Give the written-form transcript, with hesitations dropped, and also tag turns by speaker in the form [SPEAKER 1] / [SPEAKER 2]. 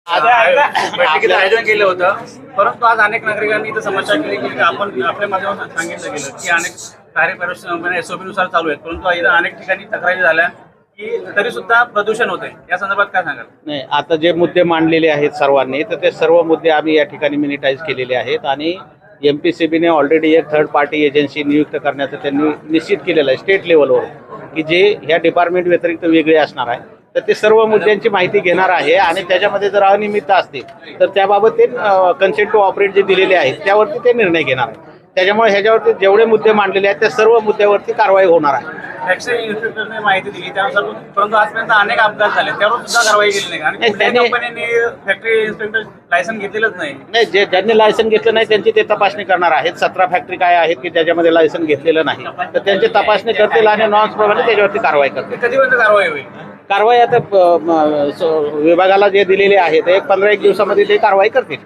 [SPEAKER 1] बैठकीचं आयोजन केलं होतं, परंतु आज अनेक नागरिकांनी इथं समस्या केली की आपण आपल्या माध्यमातून सांगितलं गेलं की अनेक कार्यप्रदर्शन SOP नुसार चालू आहेत, परंतु इथं अनेक ठिकाणी तक्रारी झाल्या की तरी सुद्धा प्रदूषण होते. या संदर्भात काय सांगाल?
[SPEAKER 2] नाही, आता जे मुद्दे मांडलेले आहेत सर्वांनी, तर ते सर्व मुद्दे आम्ही या ठिकाणी मिनिटाईज केलेले आहेत आणि MPCBने ऑलरेडी एक थर्ड पार्टी एजन्सी नियुक्त करण्याचं त्यांनी निश्चित केलेलं आहे स्टेट लेवलवर, की जे ह्या डिपार्टमेंट व्यतिरिक्त वेगळे असणार आहे. तर ते सर्व मुद्द्यांची माहिती घेणार आहे आणि त्याच्यामध्ये जर अनियमितता असतील तर त्याबाबत ते कन्सेंट टू ऑपरेट जे दिलेले आहेत त्यावरती ते निर्णय घेणार आहे. त्याच्यामुळे ह्याच्यावरती जेवढे मुद्दे मांडलेले आहेत त्या सर्व मुद्द्यावरती कारवाई होणार आहे.
[SPEAKER 1] फॅक्टरी इन्स्पेक्टरने माहिती दिली त्यानुसार, परंतु आजपर्यंत अनेक अपघात झाले, त्यावर सुद्धा कारवाई केली नाही आणि कुठल्याही कंपनीने फॅक्टरी इन्स्पेक्टर लायसन घेतलेलंच नाही.
[SPEAKER 2] नाही, ज्यांनी लायसन घेतलं नाही त्यांची ते तपासणी करणार आहेत. 17 फॅक्टरी काय आहेत की ज्याच्यामध्ये लायसन घेतलेलं नाही, तर त्यांची तपासणी करतील आणि नॉर्म्स प्रमाणे त्याच्यावरती कारवाई करतील.
[SPEAKER 1] कधीपर्यंत कारवाई होईल?
[SPEAKER 2] कारवाई आता विभागाला जे दिलेले आहेत 15-1 दिवसामध्ये ते कारवाई करतील.